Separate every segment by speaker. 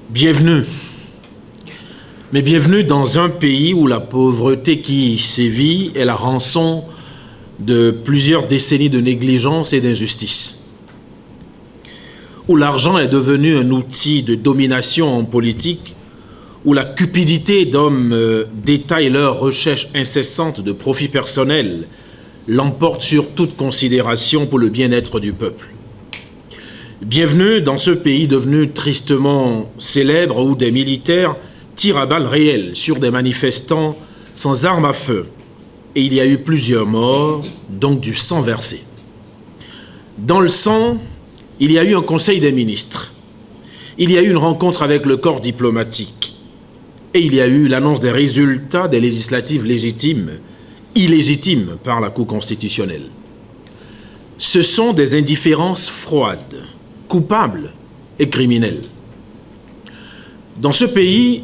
Speaker 1: Bienvenue. Mais bienvenue dans un pays où la pauvreté qui sévit est la rançon de plusieurs décennies de négligence et d'injustice. Où l'argent est devenu un outil de domination en politique, où la cupidité d'hommes d'État et leur recherche incessante de profit personnel l'emporte sur toute considération pour le bien-être du peuple. Bienvenue dans ce pays devenu tristement célèbre où des militaires tirent à balles réelles sur des manifestants sans armes à feu. Et il y a eu plusieurs morts, donc du sang versé. Dans le sang, il y a eu un conseil des ministres. Il y a eu une rencontre avec le corps diplomatique. Et il y a eu l'annonce des résultats des législatives légitimes, illégitimes par la Cour constitutionnelle. Ce sont des indifférences froides, coupables et criminels. Dans ce pays,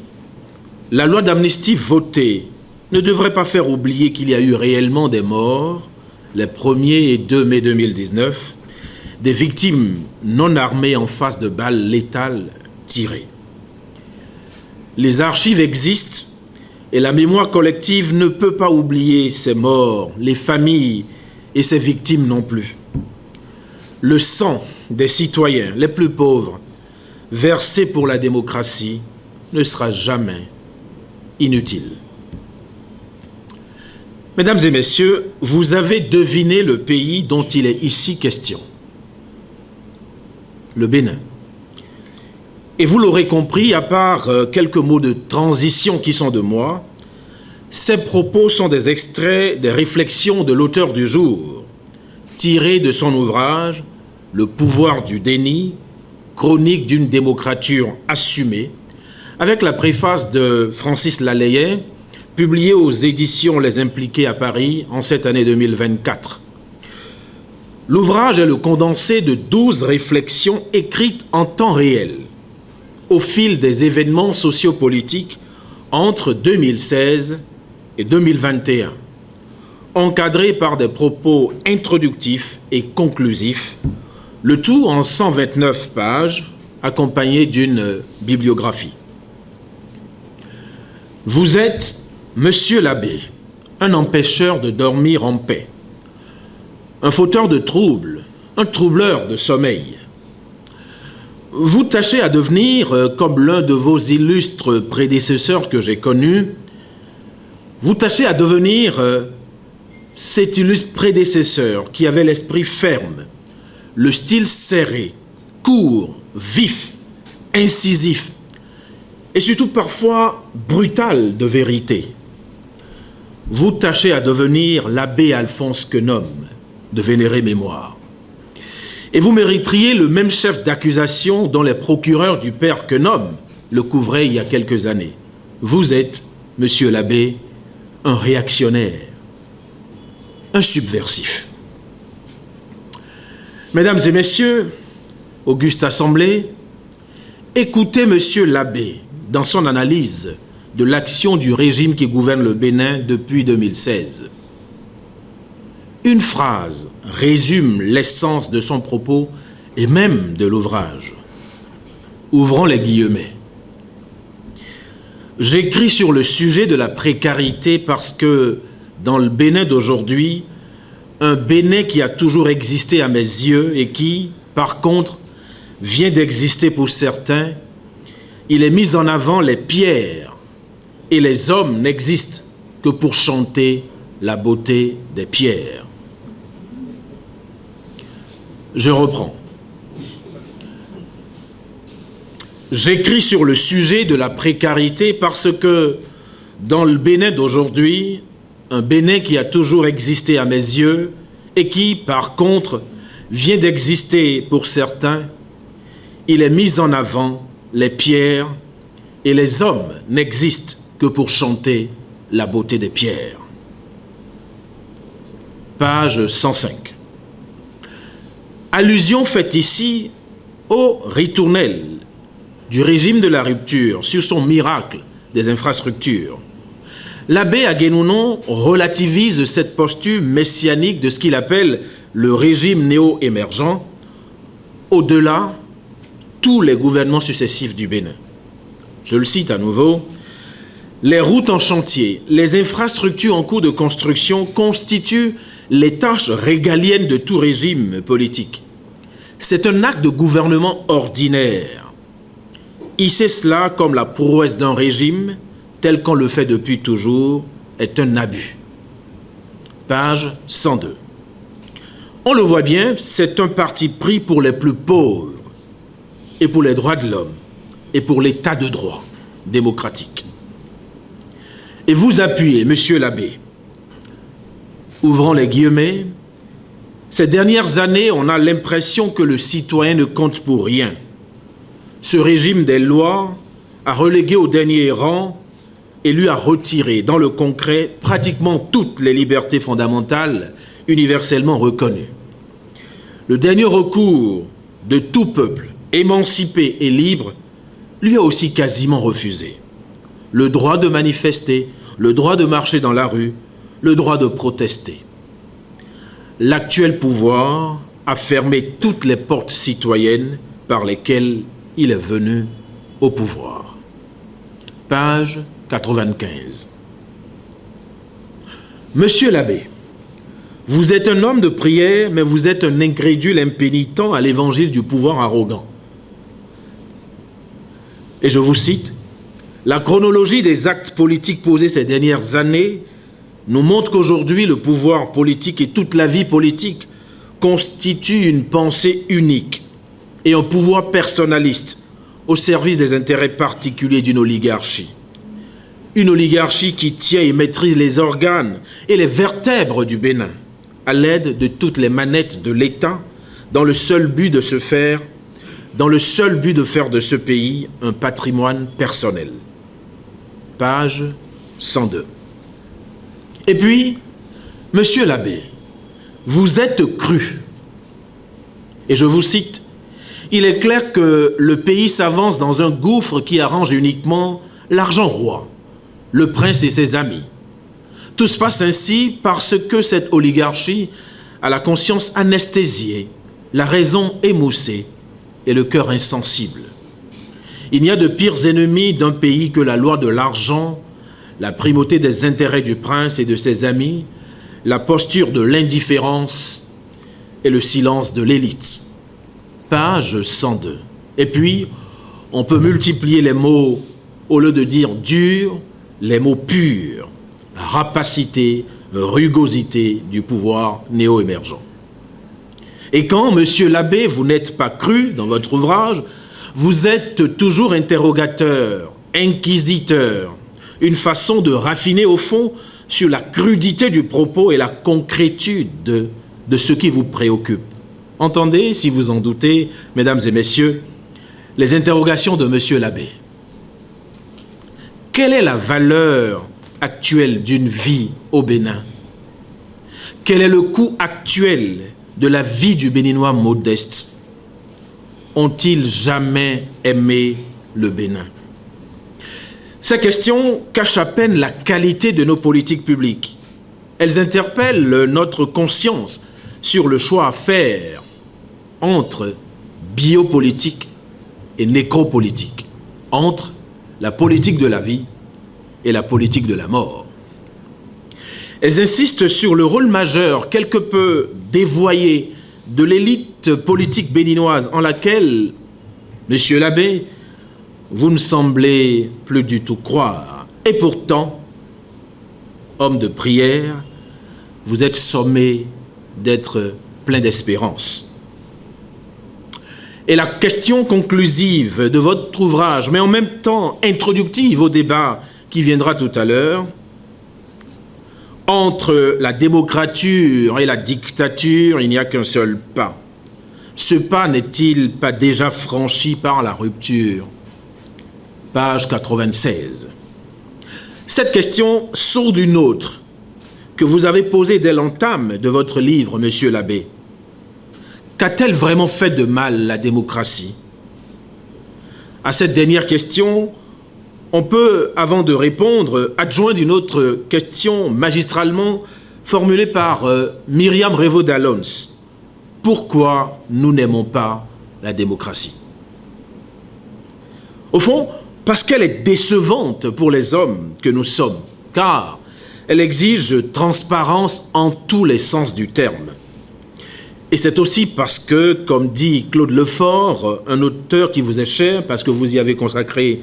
Speaker 1: la loi d'amnistie votée ne devrait pas faire oublier qu'il y a eu réellement des morts, les 1er et 2 mai 2019, des victimes non armées en face de balles létales tirées. Les archives existent et la mémoire collective ne peut pas oublier ces morts, les familles et ces victimes non plus. Le sang des citoyens les plus pauvres, versés pour la démocratie, ne sera jamais inutile. Mesdames et messieurs, vous avez deviné le pays dont il est ici question. Le Bénin. Et vous l'aurez compris, à part quelques mots de transition qui sont de moi, ces propos sont des extraits des réflexions de l'auteur du jour, tirés de son ouvrage « Le pouvoir du déni, chronique d'une démocrature assumée », avec la préface de Francis Laleyet, publiée aux éditions Les Impliqués à Paris en cette année 2024. L'ouvrage est le condensé de 12 réflexions écrites en temps réel, au fil des événements sociopolitiques entre 2016 et 2021, encadrés par des propos introductifs et conclusifs, le tout en 129 pages, accompagné d'une bibliographie. Vous êtes Monsieur l'abbé, un empêcheur de dormir en paix, un fauteur de troubles, un troubleur de sommeil. Vous tâchez à devenir, comme l'un de vos illustres prédécesseurs que j'ai connus, vous tâchez à devenir cet illustre prédécesseur qui avait l'esprit ferme, le style serré, court, vif, incisif, et surtout parfois brutal de vérité. Vous tâchez à devenir l'abbé Alphonse Quenom, de vénérée mémoire. Et vous mériteriez le même chef d'accusation dont les procureurs du père Quenom le couvraient il y a quelques années. Vous êtes, monsieur l'abbé, un réactionnaire, un subversif. Mesdames et messieurs, auguste assemblée, écoutez monsieur l'abbé dans son analyse de l'action du régime qui gouverne le Bénin depuis 2016. Une phrase résume l'essence de son propos et même de l'ouvrage. Ouvrons les guillemets. J'écris sur le sujet de la précarité parce que dans le Bénin d'aujourd'hui, un Bénin qui a toujours existé à mes yeux et qui, par contre, vient d'exister pour certains, il est mis en avant les pierres et les hommes n'existent que pour chanter la beauté des pierres. Je reprends. J'écris sur le sujet de la précarité parce que dans le Bénin d'aujourd'hui, un Bénin qui a toujours existé à mes yeux et qui, par contre, vient d'exister pour certains, il est mis en avant les pierres et les hommes n'existent que pour chanter la beauté des pierres. Page 105. Allusion faite ici au ritournel du régime de la rupture sur son miracle des infrastructures. L'abbé Aguenounon relativise cette posture messianique de ce qu'il appelle le régime néo-émergent. Au-delà, tous les gouvernements successifs du Bénin. Je le cite à nouveau. Les routes en chantier, les infrastructures en cours de construction constituent les tâches régaliennes de tout régime politique. C'est un acte de gouvernement ordinaire. Hisser cela comme la prouesse d'un régime, tel qu'on le fait depuis toujours, est un abus. Page 102. On le voit bien, c'est un parti pris pour les plus pauvres et pour les droits de l'homme et pour l'état de droit démocratique. Et vous appuyez, monsieur l'abbé, ouvrant les guillemets, ces dernières années, on a l'impression que le citoyen ne compte pour rien. Ce régime des lois a relégué au dernier rang et lui a retiré, dans le concret, pratiquement toutes les libertés fondamentales universellement reconnues. Le dernier recours de tout peuple, émancipé et libre, lui a aussi quasiment refusé. Le droit de manifester, le droit de marcher dans la rue, le droit de protester. L'actuel pouvoir a fermé toutes les portes citoyennes par lesquelles il est venu au pouvoir. Page 95. Monsieur l'abbé, vous êtes un homme de prière, mais vous êtes un incrédule impénitent à l'évangile du pouvoir arrogant. Et je vous cite, « La chronologie des actes politiques posés ces dernières années nous montre qu'aujourd'hui, le pouvoir politique et toute la vie politique constituent une pensée unique et un pouvoir personnaliste au service des intérêts particuliers d'une oligarchie. Une oligarchie qui tient et maîtrise les organes et les vertèbres du Bénin à l'aide de toutes les manettes de l'État dans le seul but de faire de ce pays un patrimoine personnel. » Page 102. Et puis, monsieur l'abbé, vous êtes cru. Et je vous cite, « Il est clair que le pays s'avance dans un gouffre qui arrange uniquement l'argent roi, le prince et ses amis. Tout se passe ainsi parce que cette oligarchie a la conscience anesthésiée, la raison émoussée et le cœur insensible. Il n'y a de pires ennemis d'un pays que la loi de l'argent, la primauté des intérêts du prince et de ses amis, la posture de l'indifférence et le silence de l'élite. » Page 102. Et puis, on peut multiplier les mots, au lieu de dire dur, les mots purs, rapacité, rugosité du pouvoir néo-émergent. Et quand, monsieur l'abbé, vous n'êtes pas cru dans votre ouvrage, vous êtes toujours interrogateur, inquisiteur, une façon de raffiner au fond sur la crudité du propos et la concrétude de ce qui vous préoccupe. Entendez, si vous en doutez, mesdames et messieurs, les interrogations de monsieur l'abbé. Quelle est la valeur actuelle d'une vie au Bénin? Quel est le coût actuel de la vie du Béninois modeste? Ont-ils jamais aimé le Bénin? Ces questions cachent à peine la qualité de nos politiques publiques. Elles interpellent notre conscience sur le choix à faire entre biopolitique et nécropolitique, entre la politique de la vie et la politique de la mort. Elles insistent sur le rôle majeur, quelque peu dévoyé, de l'élite politique béninoise en laquelle, monsieur l'abbé, vous ne semblez plus du tout croire. Et pourtant, homme de prière, vous êtes sommé d'être plein d'espérance. Et la question conclusive de votre ouvrage, mais en même temps introductive au débat qui viendra tout à l'heure, entre la démocrature et la dictature, il n'y a qu'un seul pas. Ce pas n'est-il pas déjà franchi par la rupture? Page 96. Cette question sort d'une autre que vous avez posée dès l'entame de votre livre, monsieur l'abbé. Qu'a-t-elle vraiment fait de mal, la démocratie? À cette dernière question, on peut, avant de répondre, adjoindre une autre question magistralement formulée par Myriam Revaud-Dallons. Pourquoi nous n'aimons pas la démocratie? Au fond, Parce qu'elle est décevante pour les hommes que nous sommes, car elle exige transparence en tous les sens du terme. Et c'est aussi parce que, comme dit Claude Lefort, un auteur qui vous est cher, parce que vous y avez consacré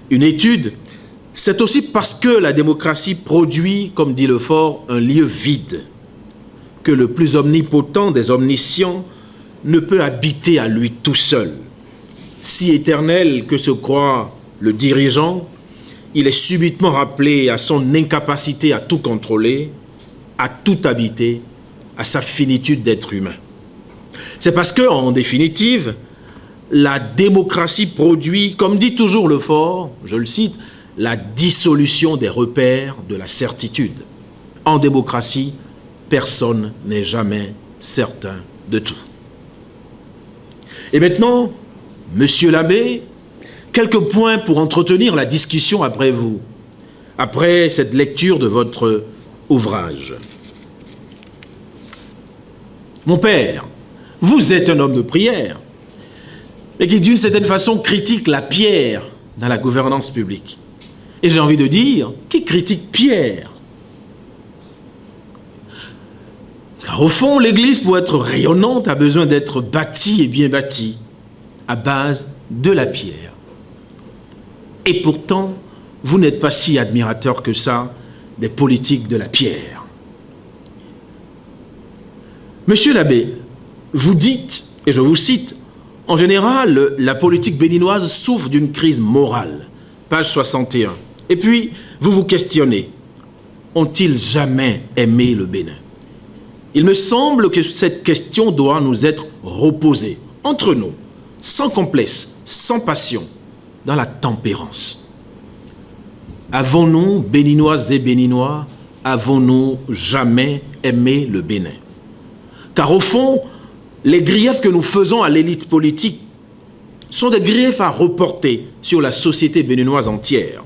Speaker 1: une étude, c'est aussi parce que la démocratie produit, comme dit Lefort, un lieu vide, que le plus omnipotent des omniscients ne peut habiter à lui tout seul. Si éternel que se croit le dirigeant, il est subitement rappelé à son incapacité à tout contrôler, à tout habiter, à sa finitude d'être humain. C'est parce que, en définitive, la démocratie produit, comme dit toujours Lefort, je le cite, la dissolution des repères de la certitude. En démocratie, personne n'est jamais certain de tout. Et maintenant, Monsieur l'abbé, quelques points pour entretenir la discussion après vous, après cette lecture de votre ouvrage. Mon père, vous êtes un homme de prière, mais qui d'une certaine façon critique la pierre dans la gouvernance publique. Et j'ai envie de dire, qui critique Pierre? Car au fond, l'Église, pour être rayonnante, a besoin d'être bâtie et bien bâtie, à base de la pierre. Et pourtant, vous n'êtes pas si admirateur que ça des politiques de la pierre. Monsieur l'abbé, vous dites, et je vous cite, en général, la politique béninoise souffre d'une crise morale. Page 61. Et puis, vous vous questionnez, ont-ils jamais aimé le Bénin? Il me semble que cette question doit nous être reposée, entre nous, sans complexe, sans passion, dans la tempérance. Avons-nous, Béninoises et Béninois, avons-nous jamais aimé le Bénin? Car au fond, les griefs que nous faisons à l'élite politique sont des griefs à reporter sur la société béninoise entière.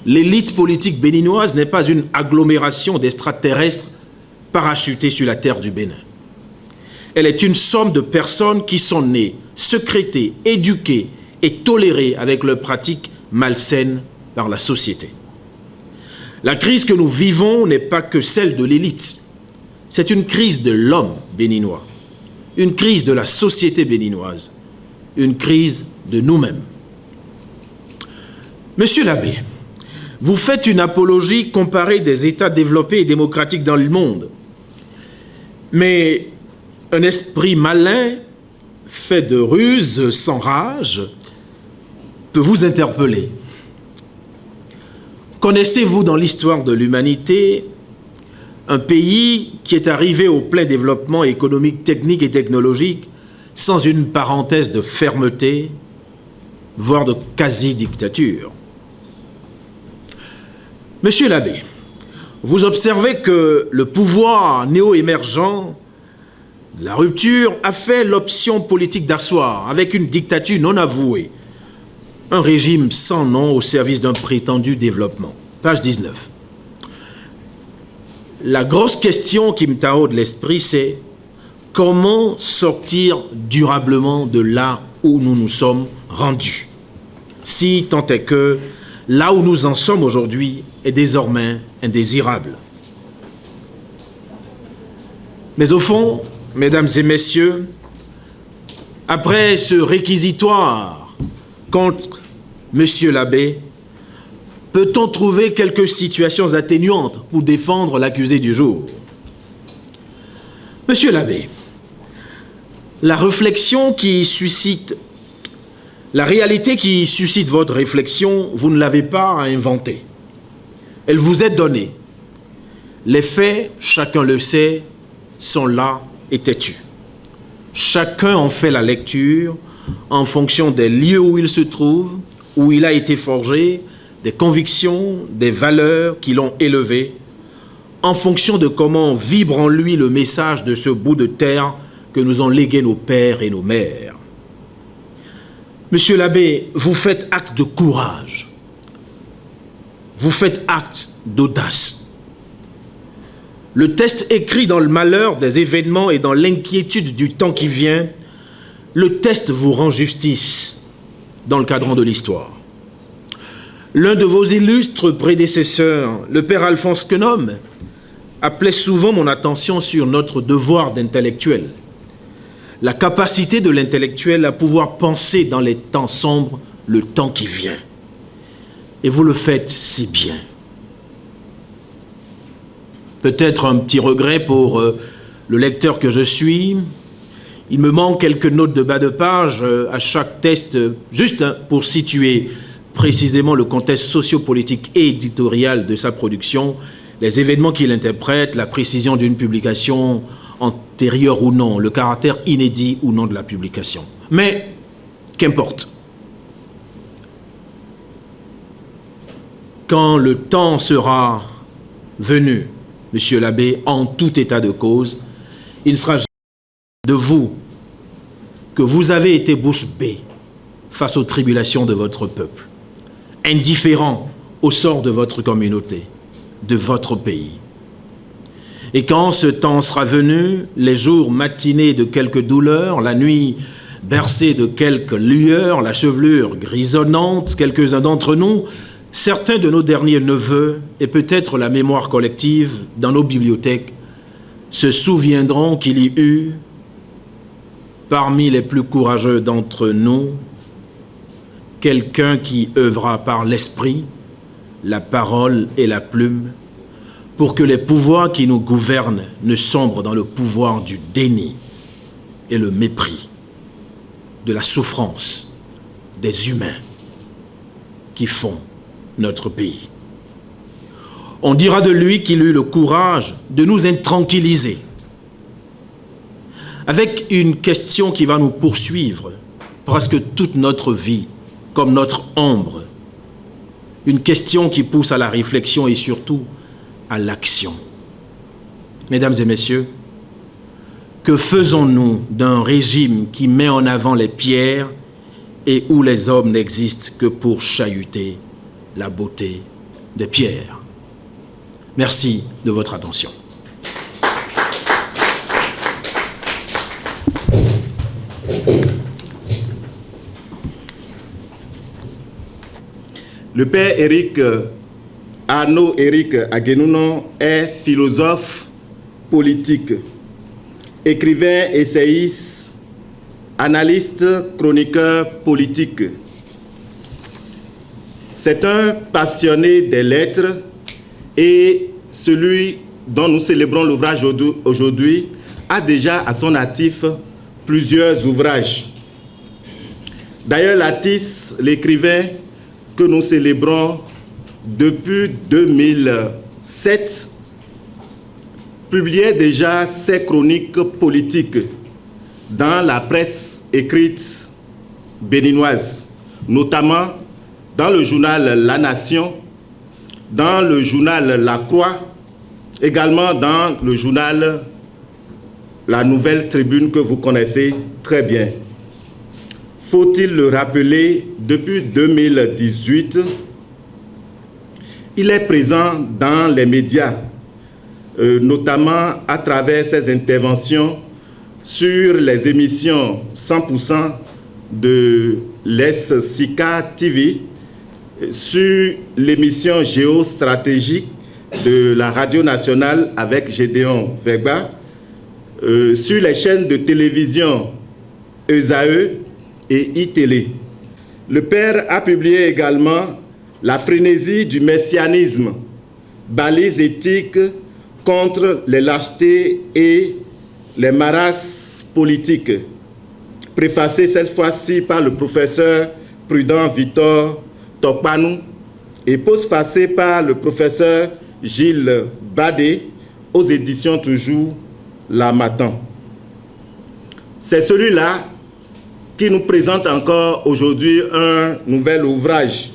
Speaker 1: L'élite politique béninoise n'est pas une agglomération d'extraterrestres parachutés sur la terre du Bénin. Elle est une somme de personnes qui sont nées, sécrétées, éduquées et tolérées avec leurs pratiques malsaines par la société. La crise que nous vivons n'est pas que celle de l'élite. C'est une crise de l'homme béninois, une crise de la société béninoise, une crise de nous-mêmes. Monsieur l'abbé, vous faites une apologie comparée des États développés et démocratiques dans le monde. Mais un esprit malin, fait de ruses, sans rage, peut vous interpeller. Connaissez-vous dans l'histoire de l'humanité un pays qui est arrivé au plein développement économique, technique et technologique sans une parenthèse de fermeté, voire de quasi-dictature? Monsieur l'abbé, vous observez que le pouvoir néo-émergent de la rupture a fait l'option politique d'asseoir, avec une dictature non avouée, un régime sans nom au service d'un prétendu développement. Page 19. La grosse question qui me taraude l'esprit, c'est comment sortir durablement de là où nous nous sommes rendus, si tant est que là où nous en sommes aujourd'hui est désormais indésirable. Mais au fond, mesdames et messieurs, après ce réquisitoire contre Monsieur l'abbé, peut-on trouver quelques situations atténuantes pour défendre l'accusé du jour? Monsieur l'abbé, la réflexion qui suscite, la réalité qui suscite votre réflexion, vous ne l'avez pas à inventer. Elle vous est donnée. Les faits, chacun le sait, sont là et têtus. Chacun en fait la lecture en fonction des lieux où il se trouve, où il a été forgé, des convictions, des valeurs qui l'ont élevé, en fonction de comment vibre en lui le message de ce bout de terre que nous ont légué nos pères et nos mères. Monsieur l'abbé, vous faites acte de courage. Vous faites acte d'audace. Le test écrit dans le malheur des événements et dans l'inquiétude du temps qui vient, le test vous rend justice dans le cadran de l'histoire. L'un de vos illustres prédécesseurs, le père Alphonse Quenom, appelait souvent mon attention sur notre devoir d'intellectuel. La capacité de l'intellectuel à pouvoir penser dans les temps sombres le temps qui vient. Et vous le faites si bien. Peut-être un petit regret pour le lecteur que je suis. Il me manque quelques notes de bas de page à chaque test, juste pour situer précisément le contexte sociopolitique et éditorial de sa production, les événements qu'il interprète, la précision d'une publication antérieure ou non, le caractère inédit ou non de la publication. Mais, qu'importe. Quand le temps sera venu, Monsieur l'abbé, en tout état de cause, il ne sera jamais de vous que vous avez été bouche bée face aux tribulations de votre peuple, indifférent au sort de votre communauté, de votre pays. Et quand ce temps sera venu, les jours matinés de quelques douleurs, la nuit bercée de quelques lueurs, la chevelure grisonnante, quelques-uns d'entre nous, certains de nos derniers neveux, et peut-être la mémoire collective dans nos bibliothèques, se souviendront qu'il y eut, parmi les plus courageux d'entre nous, quelqu'un qui œuvra par l'esprit, la parole et la plume, pour que les pouvoirs qui nous gouvernent ne sombrent dans le pouvoir du déni et le mépris, de la souffrance des humains qui font notre pays. On dira de lui qu'il eut le courage de nous intranquilliser avec une question qui va nous poursuivre presque toute notre vie, comme notre ombre. Une question qui pousse à la réflexion et surtout à l'action. Mesdames et messieurs, que faisons-nous d'un régime qui met en avant les pierres et où les hommes n'existent que pour chahuter la beauté des pierres? Merci de votre attention.
Speaker 2: Le père Arnaud Éric Aguenounon est philosophe politique, écrivain, essayiste, analyste, chroniqueur politique. C'est un passionné des lettres et celui dont nous célébrons l'ouvrage aujourd'hui a déjà à son actif plusieurs ouvrages. D'ailleurs, l'artiste, l'écrivain que nous célébrons depuis 2007, publiait déjà ses chroniques politiques dans la presse écrite béninoise, notamment dans le journal La Nation, dans le journal La Croix, également dans le journal La Nouvelle Tribune que vous connaissez très bien. Faut-il le rappeler, depuis 2018, il est présent dans les médias, notamment à travers ses interventions sur les émissions 100% de l'ES-SICA TV, sur l'émission géostratégique de la Radio Nationale avec Gédéon Vegba, sur les chaînes de télévision ESAE et iTélé. Le père a publié également La frénésie du messianisme, balise éthique contre les lâchetés et les marasses politiques, préfacé cette fois-ci par le professeur Prudent Victor Tokpanou et postfacé par le professeur Gilles Badé aux éditions toujours L'Harmattan. C'est celui-là qui nous présente encore aujourd'hui un nouvel ouvrage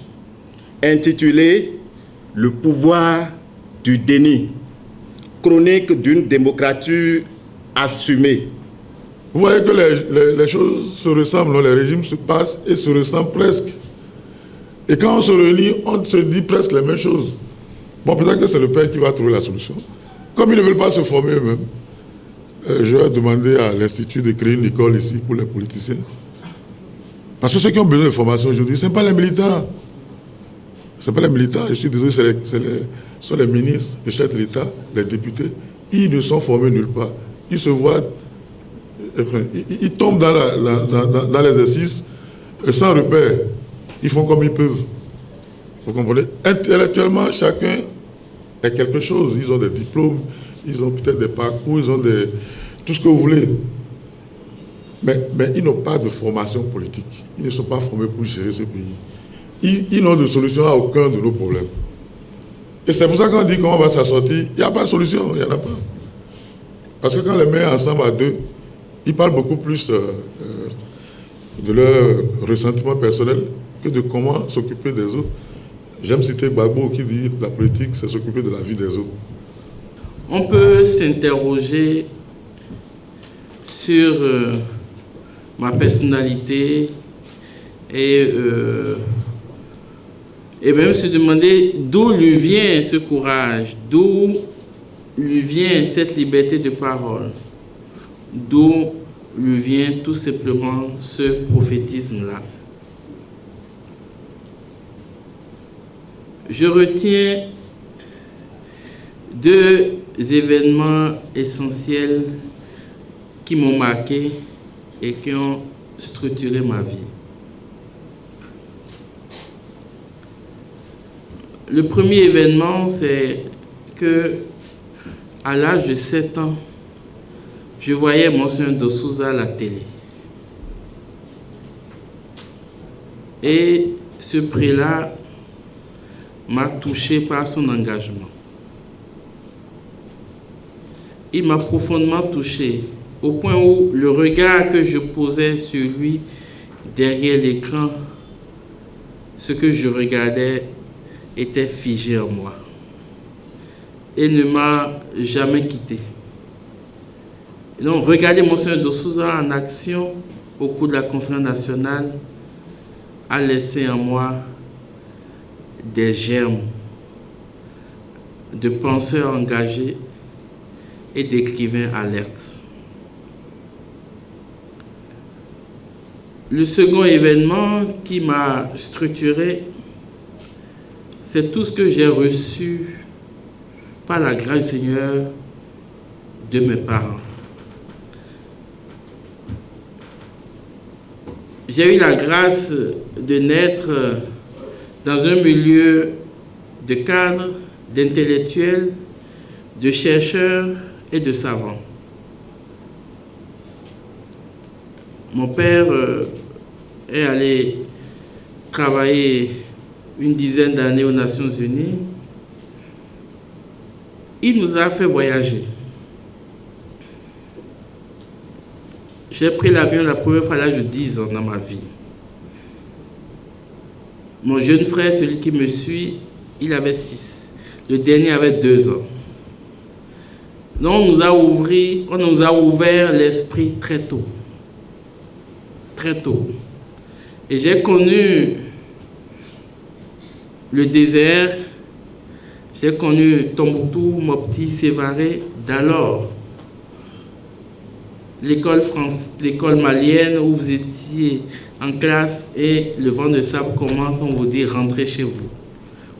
Speaker 2: intitulé « Le pouvoir du déni », chronique d'une démocratie assumée.
Speaker 3: Vous voyez que les choses se ressemblent, les régimes se passent et se ressemblent presque. Et quand on se relie, on se dit presque les mêmes choses. Bon, peut-être que c'est le père qui va trouver la solution. Comme ils ne veulent pas se former eux-mêmes, je vais demander à l'Institut de créer une école ici pour les politiciens. Parce que ceux qui ont besoin de formation aujourd'hui, ce n'est pas les militants. Ce pas les militants, je suis désolé, ce sont les ministres, les chefs de l'État, les députés. Ils ne sont formés nulle part. Ils se voient, ils tombent dans l'exercice sans repère. Ils font comme ils peuvent. Vous comprenez? Intellectuellement, chacun est quelque chose. Ils ont des diplômes, ils ont peut-être des parcours, ils ont tout ce que vous voulez. Mais ils n'ont pas de formation politique. Ils ne sont pas formés pour gérer ce pays. Ils n'ont de solution à aucun de nos problèmes. Et c'est pour ça qu'on dit comment on va s'en sortir. Il n'y a pas de solution, il n'y en a pas. Parce que quand les met ensemble à deux, ils parlent beaucoup plus de leur ressentiment personnel que de comment s'occuper des autres. J'aime citer Gbagbo qui dit que la politique, c'est s'occuper de la vie des autres.
Speaker 4: On peut s'interroger sur ma personnalité et même se demander d'où lui vient ce courage, d'où lui vient cette liberté de parole, d'où lui vient tout simplement ce prophétisme-là. Je retiens deux événements essentiels qui m'ont marqué et qui ont structuré ma vie. Le premier événement, c'est que à l'âge de 7 ans, je voyais Monseigneur de Souza à la télé. Et ce prélat m'a touché par son engagement. Il m'a profondément touché, au point où le regard que je posais sur lui derrière l'écran, ce que je regardais était figé en moi et ne m'a jamais quitté. Et donc, regarder Monseigneur de Souza en action au cours de la conférence nationale a laissé en moi des germes de penseurs engagés et d'écrivains alertes. Le second événement qui m'a structuré, c'est tout ce que j'ai reçu par la grâce du Seigneur de mes parents. J'ai eu la grâce de naître dans un milieu de cadres, d'intellectuels, de chercheurs et de savants. Mon père est allé travailler une dizaine d'années aux Nations Unies. Il nous a fait voyager. J'ai pris l'avion la première fois à l'âge de 10 ans dans ma vie. Mon jeune frère, celui qui me suit, il avait 6. Le dernier avait 2 ans. Donc on nous a ouvert l'esprit très tôt. Très tôt. Et j'ai connu le désert, j'ai connu Tombouctou, Mopti, Sévaré, d'alors. L'école malienne où vous étiez en classe et le vent de sable commence, on vous dit rentrez chez vous.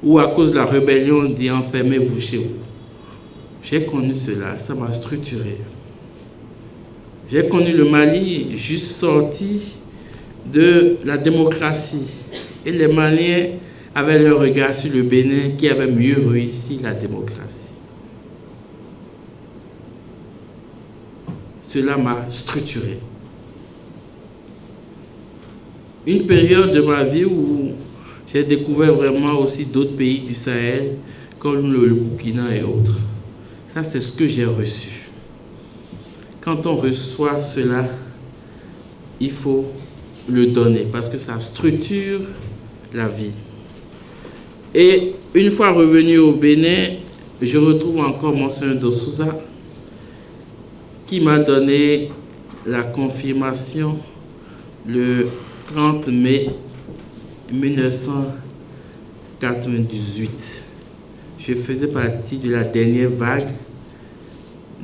Speaker 4: Ou à cause de la rébellion, on dit enfermez-vous chez vous. J'ai connu cela, ça m'a structuré. J'ai connu le Mali juste sorti de la démocratie. Et les Maliens avaient leur regard sur le Bénin qui avait mieux réussi la démocratie. Cela m'a structuré. Une période de ma vie où j'ai découvert vraiment aussi d'autres pays du Sahel, comme le Burkina et autres. Ça, c'est ce que j'ai reçu. Quand on reçoit cela, il faut le donner parce que ça structure la vie. Et une fois revenu au Bénin, je retrouve encore Monseigneur de Souza qui m'a donné la confirmation le 30 mai 1998. Je faisais partie de la dernière vague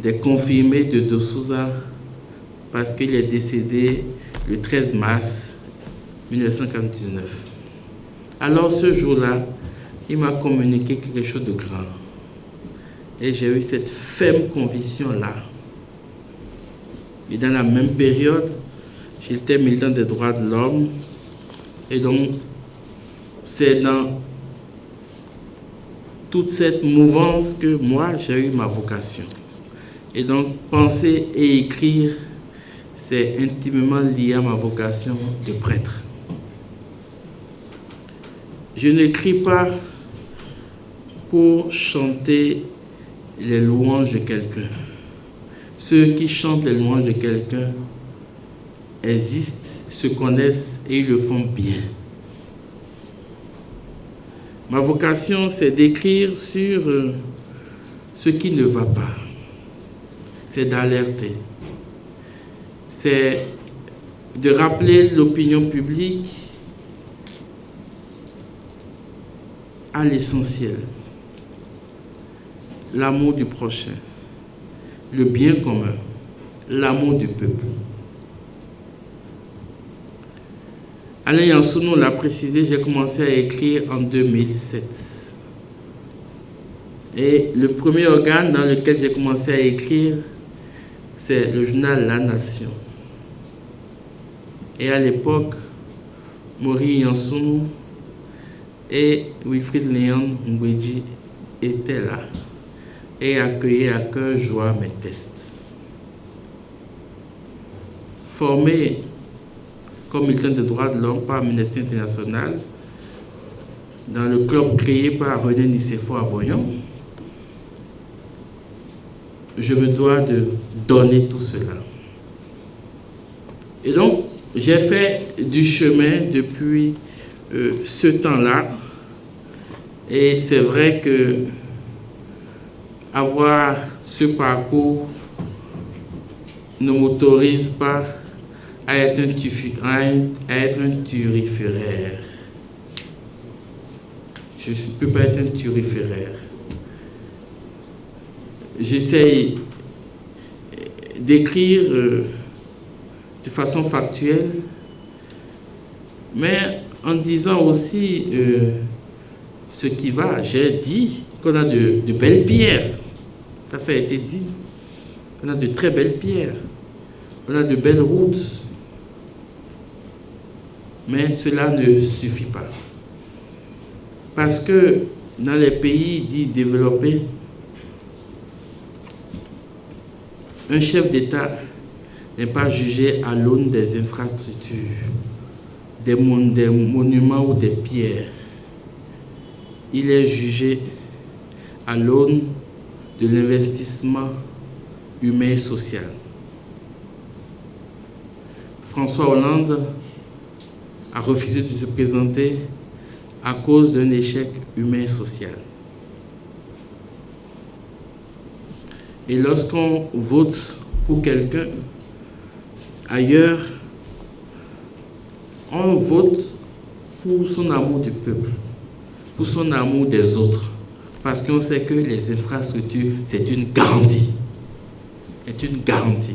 Speaker 4: des confirmés de Souza parce qu'il est décédé le 13 mars 1999. Alors ce jour-là, il m'a communiqué quelque chose de grand. Et j'ai eu cette ferme conviction-là. Et dans la même période, j'étais militant des droits de l'homme. Et donc, c'est dans toute cette mouvance que moi, j'ai eu ma vocation. Et donc, penser et écrire, c'est intimement lié à ma vocation de prêtre. Je n'écris pas pour chanter les louanges de quelqu'un. Ceux qui chantent les louanges de quelqu'un existent, se connaissent et ils le font bien. Ma vocation, c'est d'écrire sur ce qui ne va pas. C'est d'alerter. C'est de rappeler l'opinion publique à l'essentiel. L'amour du prochain, le bien commun, l'amour du peuple. Alain Yansounou l'a précisé, j'ai commencé à écrire en 2007. Et le premier organe dans lequel j'ai commencé à écrire, c'est le journal La Nation. Et à l'époque, Maurice Yansounou et Wilfrid Léon Ngwedji étaient là et accueillaient à cœur joie mes textes. Formé comme militant des droits de l'homme par Amnesty International, dans le club créé par René Nicéphore à Voyon, je me dois de donner tout cela. Et donc, j'ai fait du chemin depuis ce temps-là. Et c'est vrai que avoir ce parcours ne m'autorise pas à être un turiféraire. Je ne peux pas être un turiféraire. J'essaye d'écrire de façon factuelle, mais en disant aussi ce qui va. J'ai dit qu'on a de belles pierres. Ça a été dit. On a de très belles pierres. On a de belles routes. Mais cela ne suffit pas. Parce que dans les pays dits développés, un chef d'État n'est pas jugé à l'aune des infrastructures, des monuments ou des pierres. Il est jugé à l'aune de l'investissement humain et social. François Hollande a refusé de se présenter à cause d'un échec humain et social. Et lorsqu'on vote pour quelqu'un, ailleurs, on vote pour son amour du peuple, pour son amour des autres, parce qu'on sait que les infrastructures, c'est une garantie. C'est une garantie.